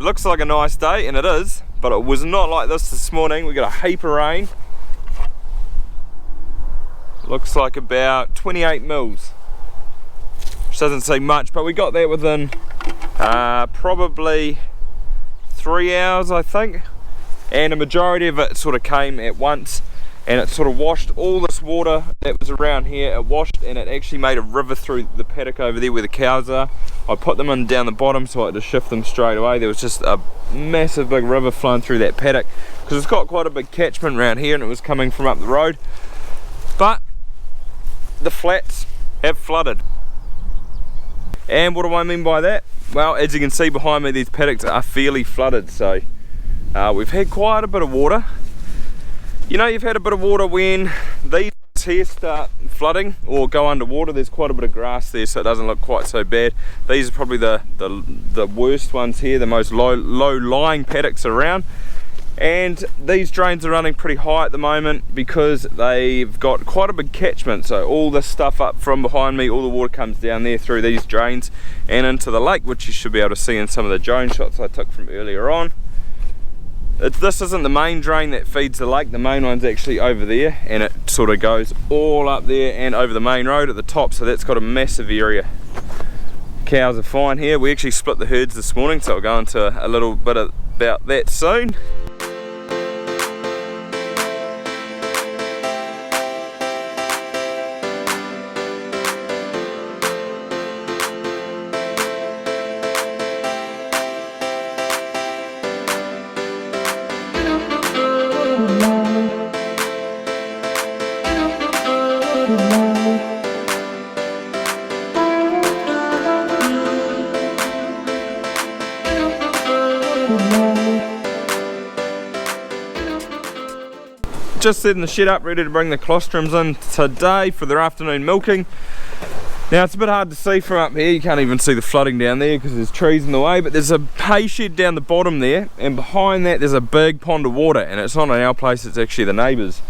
looks like a nice day, and it is, but it was not like this morning. We got a heap of rain. Looks like about 28 mils, which doesn't seem much, but we got that within probably 3 hours, I think, and a majority of it sort of came at once, and it sort of washed all this water that was around here. It washed, and it actually made a river through the paddock over there where the cows are. I put them in down the bottom, so I had to shift them straight away. There was just a massive big river flowing through that paddock, because it's got quite a big catchment around here, and it was coming from up the road. But the flats have flooded. And what do I mean by that? Well, as you can see behind me, these paddocks are fairly flooded, so we've had quite a bit of water. You know, you've had a bit of water when these here start flooding or go underwater. There's quite a bit of grass there, so it doesn't look quite so bad. These are probably the worst ones here, the most low-lying paddocks around. And these drains are running pretty high at the moment because they've got quite a big catchment. So all this stuff up from behind me, all the water comes down there through these drains and into the lake, which you should be able to see in some of the drone shots I took from earlier on. This isn't the main drain that feeds the lake. The main one's actually over there, and it sort of goes all up there and over the main road at the top, so that's got a massive area. Cows are fine here. We actually split the herds this morning, so I'll go into a little bit about that soon. Just setting the shed up, ready to bring the colostrums in today for their afternoon milking. Now it's a bit hard to see from up here, you can't even see the flooding down there because there's trees in the way, but there's a hay shed down the bottom there, and behind that there's a big pond of water, and it's not in our place, it's actually the neighbours.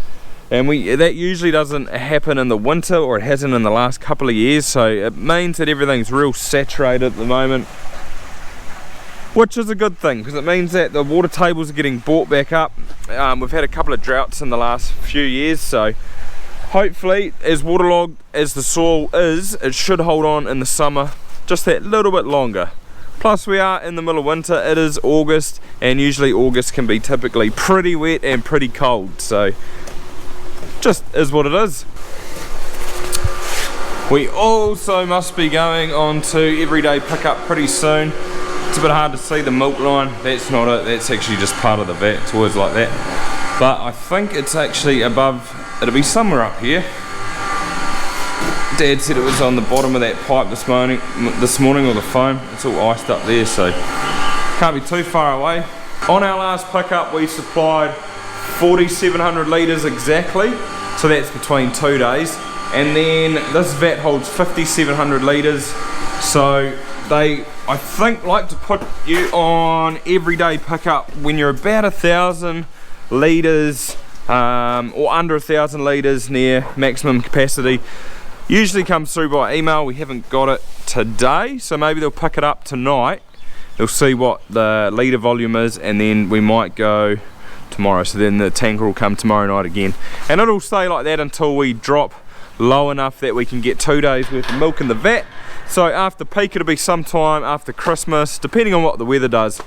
And that usually doesn't happen in the winter, or it hasn't in the last couple of years, so it means that everything's real saturated at the moment, which is a good thing because it means that the water tables are getting brought back up. We've had a couple of droughts in the last few years, so hopefully, as waterlogged as the soil is, it should hold on in the summer just that little bit longer. Plus we are in the middle of winter, it is August, and usually August can be typically pretty wet and pretty cold, so just is what it is. We also must be going on to everyday pickup pretty soon. It's a bit hard to see the milk line, that's not it, that's actually just part of the vat, it's always like that. But I think it's actually above, it'll be somewhere up here. Dad said it was on the bottom of that pipe this morning, or the foam, it's all iced up there, so can't be too far away. On our last pickup we supplied 4,700 litres exactly, so that's between 2 days. And then this vat holds 5,700 litres, so they, I think, like to put you on everyday pickup when you're about 1,000 litres or under 1,000 litres near maximum capacity. Usually comes through by email. We haven't got it today, so maybe they'll pick it up tonight. They'll see what the litre volume is, and then we might go tomorrow, so then the tanker will come tomorrow night again, and it'll stay like that until we drop low enough that we can get 2 days worth of milk in the vat. So after peak it'll be sometime after Christmas, depending on what the weather does.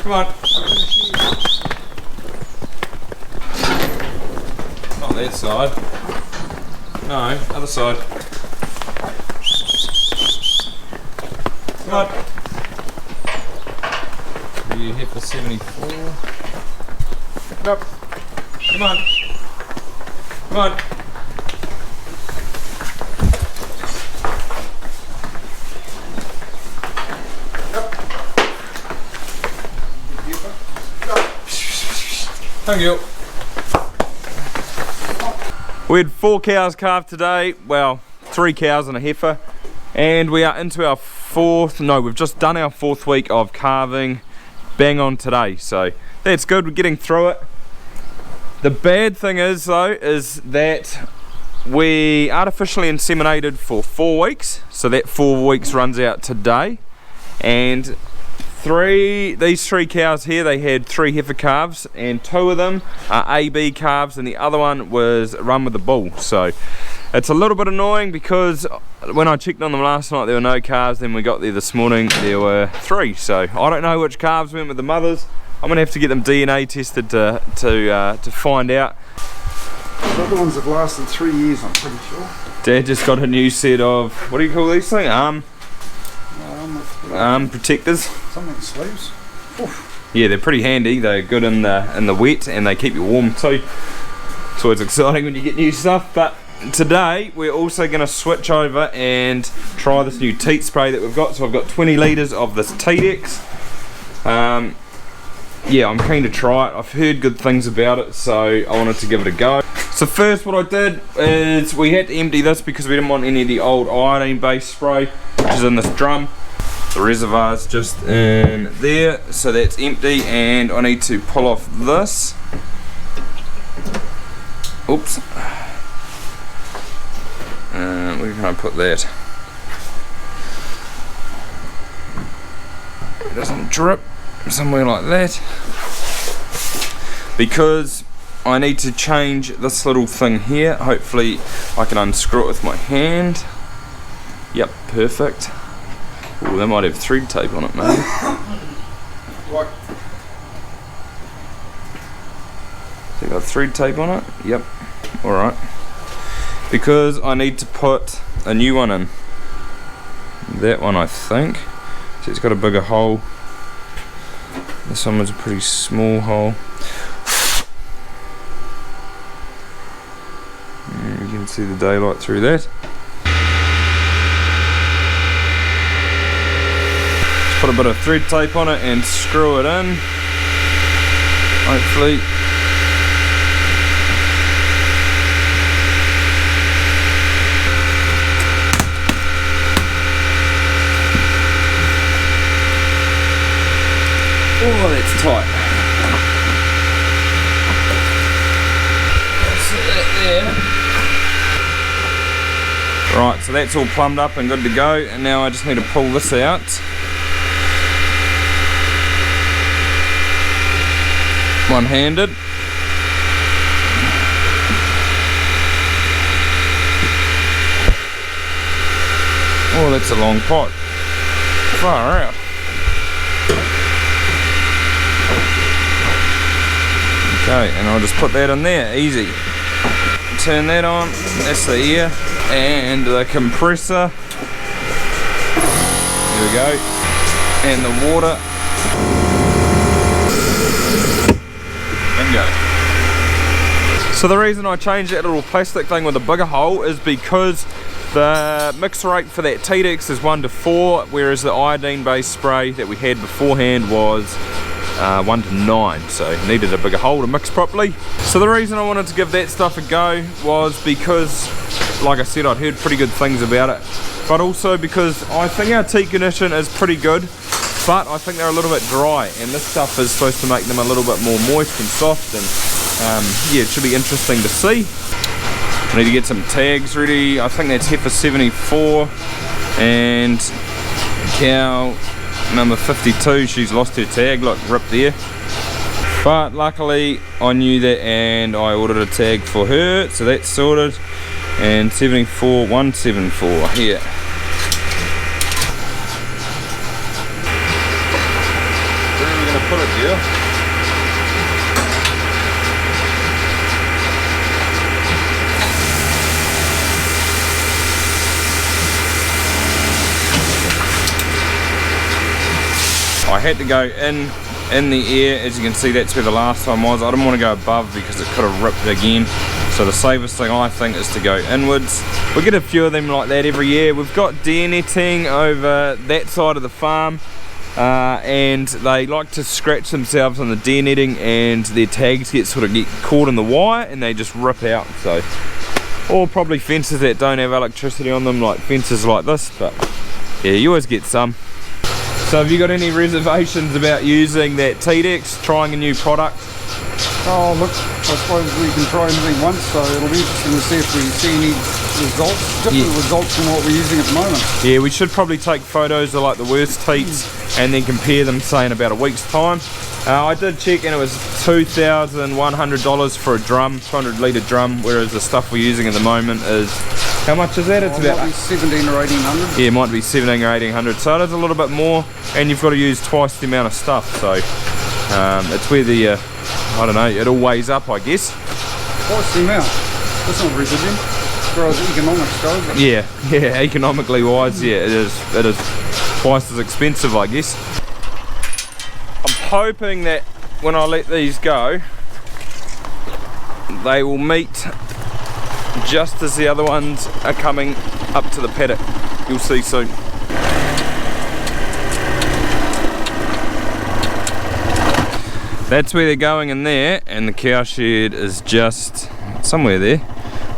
Come on. Not that side. No, other side. Come on. Are you here for 74? Nope. Come on. Come on. Thank you. We had 4 cows calved today, well 3 cows and a heifer, and we are into our we've just done our 4th week of calving, bang on today, so that's good, we're getting through it. The bad thing is though, is that we artificially inseminated for 4 weeks, so that 4 weeks runs out today, and these 3 cows here, they had 3 heifer calves, and 2 of them are AB calves and the other one was run with the bull. So it's a little bit annoying because when I checked on them last night there were no calves, then we got there this morning there were 3, so I don't know which calves went with the mothers. I'm gonna have to get them DNA tested to find out. The other ones have lasted 3 years, I'm pretty sure. Dad just got a new set of, what do you call these things? Protectors. Something sleeves. Oof. Yeah, they're pretty handy. They're good in the wet and they keep you warm too. It's always exciting when you get new stuff. But today we're also going to switch over and try this new teat spray that we've got. So I've got 20 litres of this Teat. Yeah, I'm keen to try it. I've heard good things about it, so I wanted to give it a go. So first what I did is we had to empty this because we didn't want any of the old iodine based spray which is in this drum. The reservoir's just in there, so that's empty, and I need to pull off this. Oops. Where can I put that? It doesn't drip, somewhere like that. Because I need to change this little thing here. Hopefully I can unscrew it with my hand. Yep, perfect. Oh, that might have thread tape on it, maybe. What? So you got thread tape on it? Yep. Alright. Because I need to put a new one in. That one, I think. So it's got a bigger hole. This one was a pretty small hole. You can see the daylight through that. Put a bit of thread tape on it and screw it in. Hopefully. Oh, that's tight. Set that there. Right, so that's all plumbed up and good to go, and now I just need to pull this out. One-handed. Oh, that's a long pot. Far out. Okay, and I'll just put that in there, easy. Turn that on, that's the air, and the compressor. There we go. And the water. Go. So the reason I changed that little plastic thing with a bigger hole is because the mix rate for that Teat is 1:4, whereas the iodine based spray that we had beforehand was 1:9, so needed a bigger hole to mix properly. So the reason I wanted to give that stuff a go was because, like I said, I'd heard pretty good things about it, but also because I think our teat condition is pretty good, but I think they're a little bit dry, and this stuff is supposed to make them a little bit more moist and soft, and yeah, it should be interesting to see. I need to get some tags ready. I think that's heifer 74 and cow number 52. She's lost her tag, look, ripped there. But luckily I knew that and I ordered a tag for her, so that's sorted. And 74 174 here. Where are we going to put it here? I had to go in the air. As you can see, that's where the last time was. I didn't want to go above because it could have ripped again. So the safest thing I think is to go inwards. We get a few of them like that every year. We've got deer netting over that side of the farm, and they like to scratch themselves on the deer netting, and their tags get caught in the wire and they just rip out. So, or probably fences that don't have electricity on them, like fences like this, but yeah, you always get some. So have you got any reservations about using that Teat, trying a new product? Oh look, I suppose we can try anything once, so it'll be interesting to see if we see any results, different results from what we're using at the moment. Yeah, we should probably take photos of like the worst teats and then compare them, say, in about a week's time. I did check and it was $2,100 for a drum, 200 litre drum, whereas the stuff we're using at the moment is, how much is that? It's about 17 or 1800. Yeah, it might be 17 or 1800, so it is a little bit more, and you've got to use twice the amount of stuff, so it's where the I don't know, it all weighs up, I guess. Twice the amount? That's not very good then, as far as economics goes. Yeah, economically wise, yeah, it is twice as expensive, I guess. I'm hoping that when I let these go, they will meet just as the other ones are coming up to the paddock. You'll see soon. That's where they're going in there, and the cow shed is just somewhere there.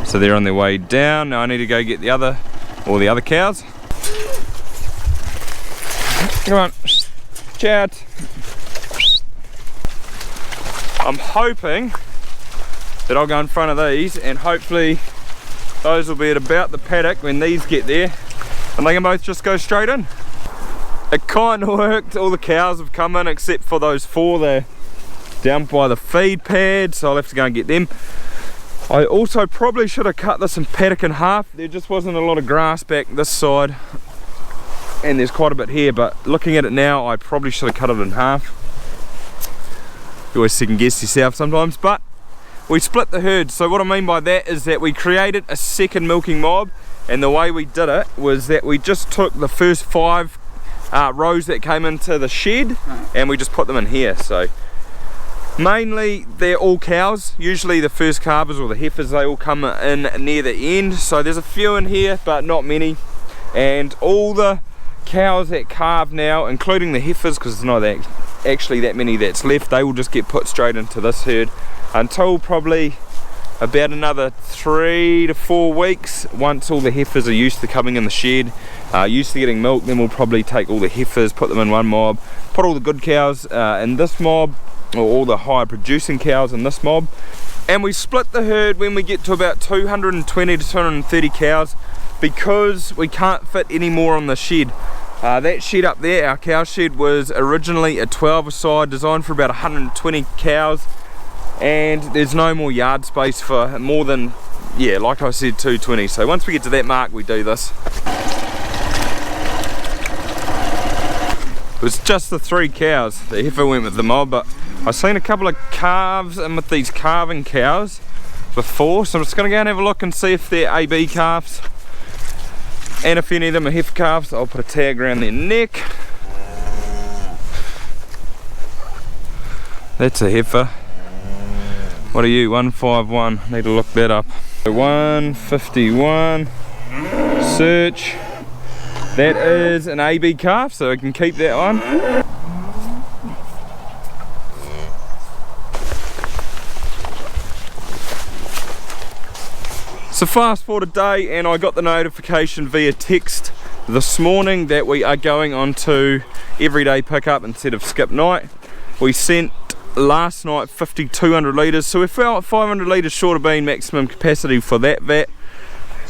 So they're on their way down. Now I need to go get all the other cows. Come on, chat. I'm hoping that I'll go in front of these, and hopefully those will be at about the paddock when these get there, and they can both just go straight in. It kind of worked. All the cows have come in except for those 4 there down by the feed pad, so I'll have to go and get them. I also probably should have cut this in paddock in half. There just wasn't a lot of grass back this side, and there's quite a bit here, but looking at it now, I probably should have cut it in half. You always second guess yourself sometimes, but we split the herd. So what I mean by that is that we created a second milking mob, and the way we did it was that we just took the first 5 rows that came into the shed and we just put them in here. So mainly they're all cows. Usually the first calvers or the heifers, they all come in near the end. So there's a few in here, but not many. And all the cows that calve now, including the heifers, because there's not actually that many that's left, they will just get put straight into this herd until probably about another 3 to 4 weeks. Once all the heifers are used to coming in the shed, used to getting milk, then we'll probably take all the heifers, put them in one mob, put all the good cows in this mob, or all the higher producing cows in this mob, and we split the herd when we get to about 220 to 230 cows, because we can't fit any more on the shed. That shed up there, our cow shed, was originally a 12-a-side designed for about 120 cows, and there's no more yard space for more than, yeah, like I said, 220. So once we get to that mark, we do this. It was just the 3 cows. The heifer went with the mob, but I've seen a couple of calves in with these calving cows before, so I'm just going to go and have a look and see if they're AB calves, and if any of them are heifer calves. I'll put a tag around their neck. That's a heifer. What are you? 151. Need to look that up. 151. Search. That is an AB calf, so I can keep that one. So fast forward a day, and I got the notification via text this morning that we are going on to everyday pickup instead of skip night. We sent last night 5,200 litres, so we're 500 litres short of being maximum capacity for that vat,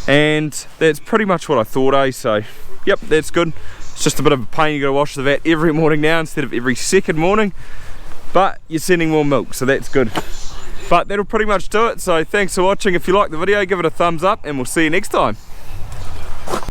and that's pretty much what I thought, so yep, that's good. It's just a bit of a pain, you gotta wash the vat every morning now instead of every second morning, but you're sending more milk, so that's good. But that'll pretty much do it, so thanks for watching. If you liked the video, give it a thumbs up, and we'll see you next time.